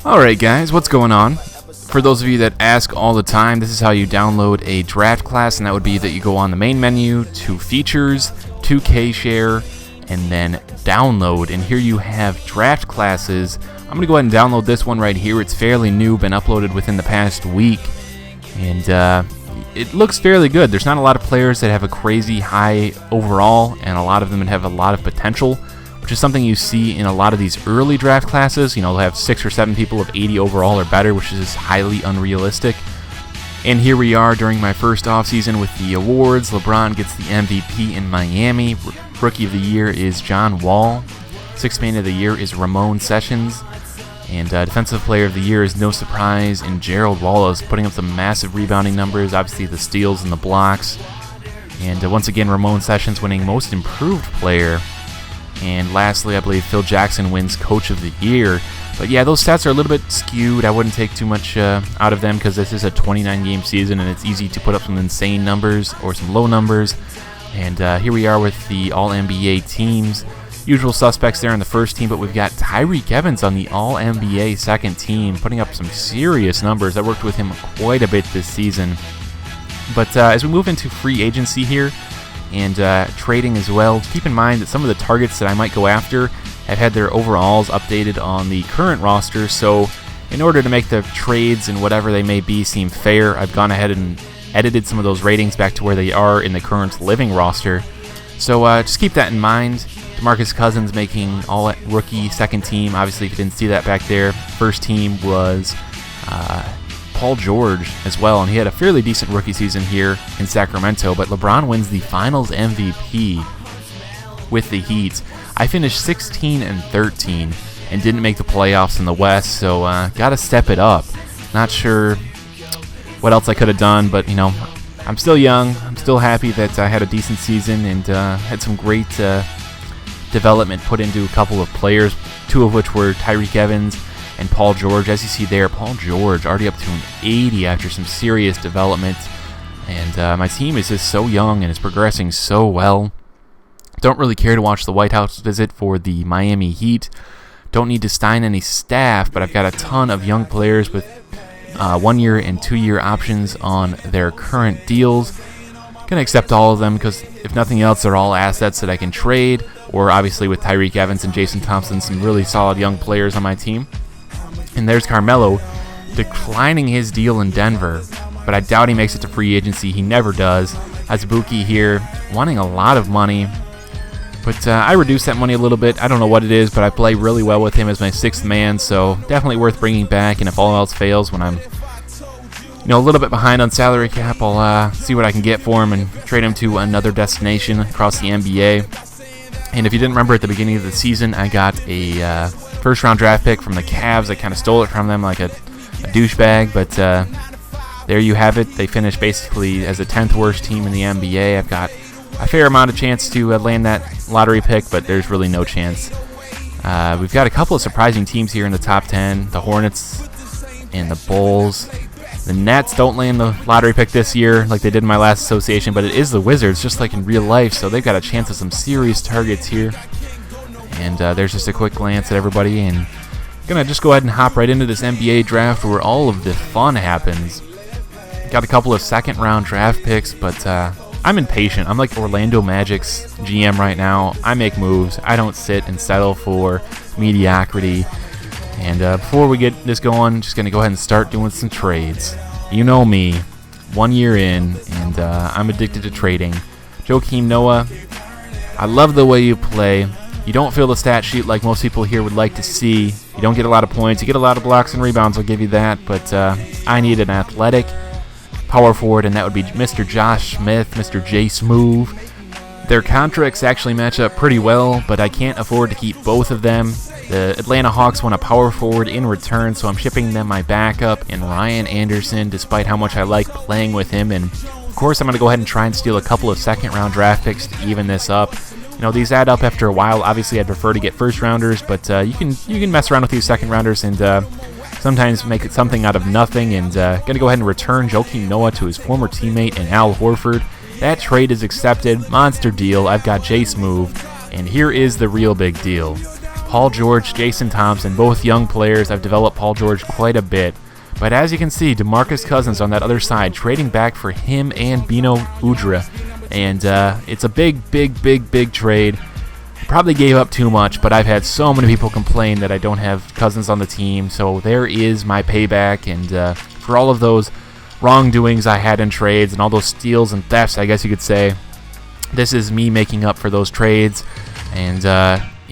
Alright guys, what's going on? For those of you that ask all the time, this is how you download a draft class, and that would be that you go on the main menu to Features, 2K Share, and then Download, and here you have draft classes. I'm going to go ahead and download this one right here. It's fairly new, been uploaded within the past week, and it looks fairly good. There's not a lot of players that have a crazy high overall, and a lot of them that have a lot of potential, which is something you see in a lot of these early draft classes. You know, they'll have 6 or 7 people of 80 overall or better, which is highly unrealistic. And here we are during my first offseason with the awards. LeBron gets the MVP in Miami. Rookie of the Year is John Wall. Sixth Man of the Year is Ramon Sessions. And Defensive Player of the Year is no surprise in Gerald Wallace, putting up some massive rebounding numbers, obviously the steals and the blocks. And once again, Ramon Sessions winning Most Improved Player. And lastly, I believe Phil Jackson wins Coach of the Year. But yeah, those stats are a little bit skewed. I wouldn't take too much out of them because this is a 29-game season and it's easy to put up some insane numbers or some low numbers. And here we are with the All-NBA teams. Usual suspects there on the first team, but we've got Tyreke Evans on the All-NBA second team, putting up some serious numbers. I worked with him quite a bit this season. But as we move into free agency here, and trading as well, keep in mind that some of the targets that I might go after have had their overalls updated on the current roster, so in order to make the trades and whatever they may be seem fair, I've gone ahead and edited some of those ratings back to where they are in the current living roster. So just keep that in mind. DeMarcus Cousins making all-rookie second team. Obviously, if you didn't see that back there, first team was Paul George as well, and he had a fairly decent rookie season here in Sacramento, but LeBron wins the Finals MVP with the Heat. I finished 16-13 and didn't make the playoffs in the West, so gotta step it up. Not sure what else I could have done, but you know, I'm still young. I'm still happy that I had a decent season and had some great development put into a couple of players, 2 of which were Tyreke Evans and Paul George. As you see there, Paul George already up to an 80 after some serious development. And my team is just so young and is progressing so well. Don't really care to watch the White House visit for the Miami Heat. Don't need to sign any staff, but I've got a ton of young players with 1-year and 2-year options on their current deals. Gonna accept all of them because if nothing else, they're all assets that I can trade. Or obviously with Tyreke Evans and Jason Thompson, some really solid young players on my team. And there's Carmelo declining his deal in Denver, but I doubt he makes it to free agency. He never does. Azubuike here wanting a lot of money, but I reduced that money a little bit. I don't know what it is, but I play really well with him as my 6th man, so definitely worth bringing back. And if all else fails, when I'm a little bit behind on salary cap, I'll see what I can get for him and trade him to another destination across the NBA. And if you didn't remember at the beginning of the season, I got a first-round draft pick from the Cavs. I kind of stole it from them like a douchebag, but there you have it. They finished basically as the 10th worst team in the NBA. I've got a fair amount of chance to land that lottery pick, but there's really no chance. We've got a couple of surprising teams here in the top 10, the Hornets and the Bulls. The Nets don't land the lottery pick this year like they did in my last association, but it is the Wizards, just like in real life, so they've got a chance of some serious targets here. And there's just a quick glance at everybody, and I'm going to just go ahead and hop right into this NBA draft where all of the fun happens. Got a couple of second-round draft picks, but I'm impatient. I'm like Orlando Magic's GM right now. I make moves. I don't sit and settle for mediocrity. And before we get this going, just going to go ahead and start doing some trades. You know me, 1 year in, and I'm addicted to trading. Joakim Noah, I love the way you play. You don't fill the stat sheet like most people here would like to see. You don't get a lot of points. You get a lot of blocks and rebounds, I'll give you that. But I need an athletic power forward, and that would be Mr. Josh Smith, Mr. J. Smooth. Their contracts actually match up pretty well, but I can't afford to keep both of them. The Atlanta Hawks want a power forward in return, so I'm shipping them my backup in Ryan Anderson, despite how much I like playing with him. And of course, I'm going to go ahead and try and steal a couple of second-round draft picks to even this up. You know, these add up after a while. Obviously, I'd prefer to get first-rounders, but you can mess around with these second-rounders and sometimes make it something out of nothing. And going to go ahead and return Joakim Noah to his former teammate in Al Horford. That trade is accepted. Monster deal. I've got J. Smooth. And here is the real big deal. Paul George, Jason Thompson, both young players. I've developed Paul George quite a bit. But as you can see, DeMarcus Cousins on that other side, trading back for him and Bino Udrih. And it's a big trade. I probably gave up too much, but I've had so many people complain that I don't have Cousins on the team. So there is my payback. And for all of those wrongdoings I had in trades and all those steals and thefts, I guess you could say, this is me making up for those trades. And,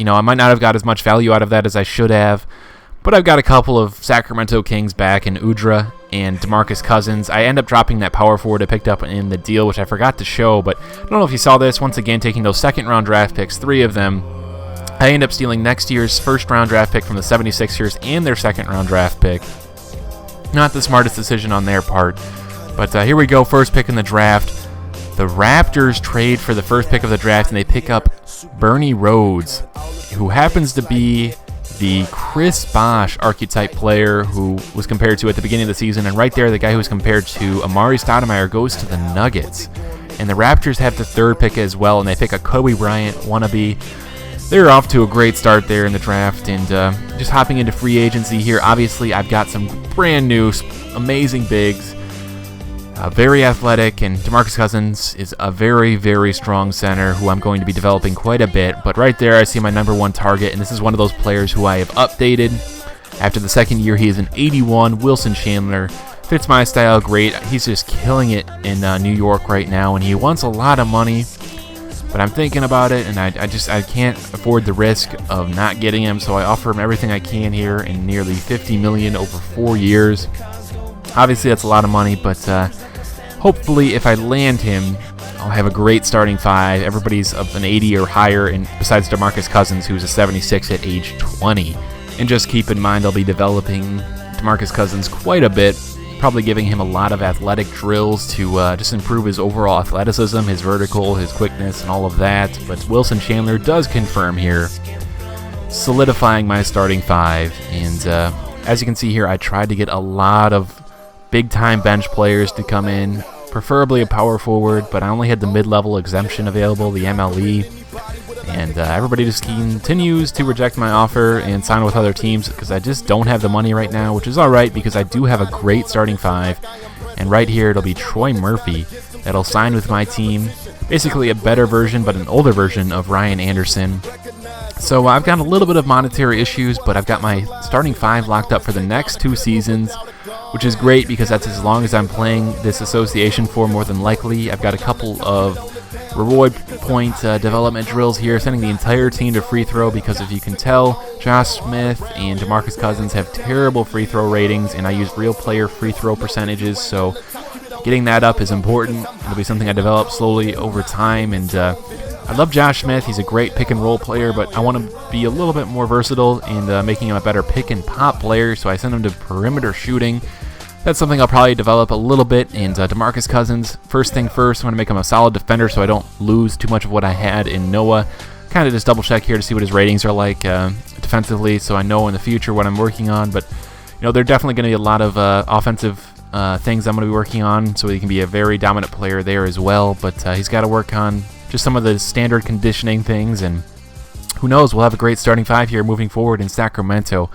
I might not have got as much value out of that as I should have. But I've got a couple of Sacramento Kings back in Udrih and DeMarcus Cousins. I end up dropping that power forward I picked up in the deal, which I forgot to show. But I don't know if you saw this. Once again, taking those second-round draft picks, 3 of them. I end up stealing next year's first-round draft pick from the 76ers and their second-round draft pick. Not the smartest decision on their part. But here we go, first pick in the draft. The Raptors trade for the first pick of the draft, and they pick up Bernie Rhodes, who happens to be the Chris Bosh archetype player who was compared to at the beginning of the season. And right there, the guy who was compared to Amari Stoudemire goes to the Nuggets. And the Raptors have the third pick as well, and they pick a Kobe Bryant wannabe. They're off to a great start there in the draft. And just hopping into free agency here, obviously I've got some brand new, amazing bigs. Very athletic, and DeMarcus Cousins is a very strong center who I'm going to be developing quite a bit. But right there, I see my number 1 target, and this is one of those players who I have updated. After the second year, he is an 81, Wilson Chandler. Fits my style great. He's just killing it in New York right now, and he wants a lot of money. But I'm thinking about it, and I can't afford the risk of not getting him, so I offer him everything I can here in nearly $50 million over 4 years. Obviously, that's a lot of money, but hopefully, if I land him, I'll have a great starting 5. Everybody's of an 80 or higher, and besides DeMarcus Cousins, who's a 76 at age 20. And just keep in mind, I'll be developing DeMarcus Cousins quite a bit, probably giving him a lot of athletic drills to just improve his overall athleticism, his vertical, his quickness, and all of that. But Wilson Chandler does confirm here, solidifying my starting 5. And as you can see here, I tried to get a lot of big-time bench players to come in, preferably a power forward, but I only had the mid-level exemption available, the MLE, and everybody just continues to reject my offer and sign with other teams because I just don't have the money right now, which is alright because I do have a great starting 5, and right here it'll be Troy Murphy that'll sign with my team, basically a better version but an older version of Ryan Anderson. So I've got a little bit of monetary issues, but I've got my starting 5 locked up for the next 2 seasons, which is great because that's as long as I'm playing this association for, more than likely. I've got a couple of reward point development drills here, sending the entire team to free throw because if you can tell, Josh Smith and DeMarcus Cousins have terrible free throw ratings, and I use real player free throw percentages, so getting that up is important. It'll be something I develop slowly over time, and I love Josh Smith. He's a great pick and roll player, but I want to be a little bit more versatile in making him a better pick and pop player, so I send him to perimeter shooting. That's something I'll probably develop a little bit. And DeMarcus Cousins, first thing first, I want to make him a solid defender so I don't lose too much of what I had in Noah. Kind of just double check here to see what his ratings are like defensively, so I know in the future what I'm working on. But there are definitely going to be a lot of offensive things I'm going to be working on, so he can be a very dominant player there as well. But he's got to work on just some of the standard conditioning things, and who knows, we'll have a great starting 5 here moving forward in Sacramento.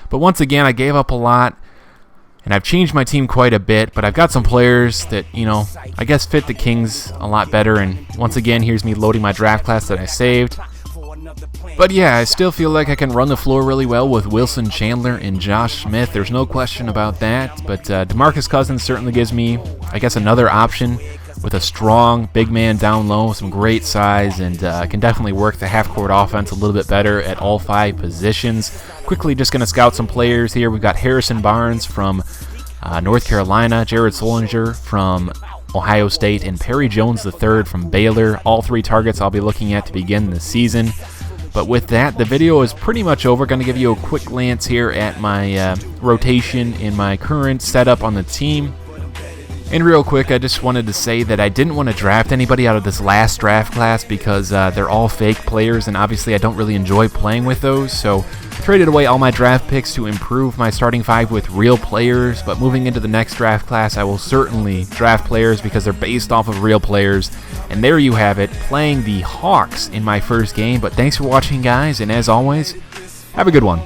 But once again, I gave up a lot, and I've changed my team quite a bit, but I've got some players that, I guess fit the Kings a lot better, and once again, here's me loading my draft class that I saved. But yeah, I still feel like I can run the floor really well with Wilson Chandler and Josh Smith. There's no question about that, but DeMarcus Cousins certainly gives me, I guess, another option with a strong big man down low, some great size, and can definitely work the half-court offense a little bit better at all 5 positions. Quickly just going to scout some players here. We've got Harrison Barnes from North Carolina, Jared Sullinger from Ohio State, and Perry Jones III from Baylor. All 3 targets I'll be looking at to begin the season. But with that, the video is pretty much over. Going to give you a quick glance here at my rotation in my current setup on the team. And real quick, I just wanted to say that I didn't want to draft anybody out of this last draft class because they're all fake players, and obviously I don't really enjoy playing with those, so I traded away all my draft picks to improve my starting 5 with real players. But moving into the next draft class, I will certainly draft players because they're based off of real players. And there you have it, playing the Hawks in my first game. But thanks for watching, guys, and as always, Have a good one.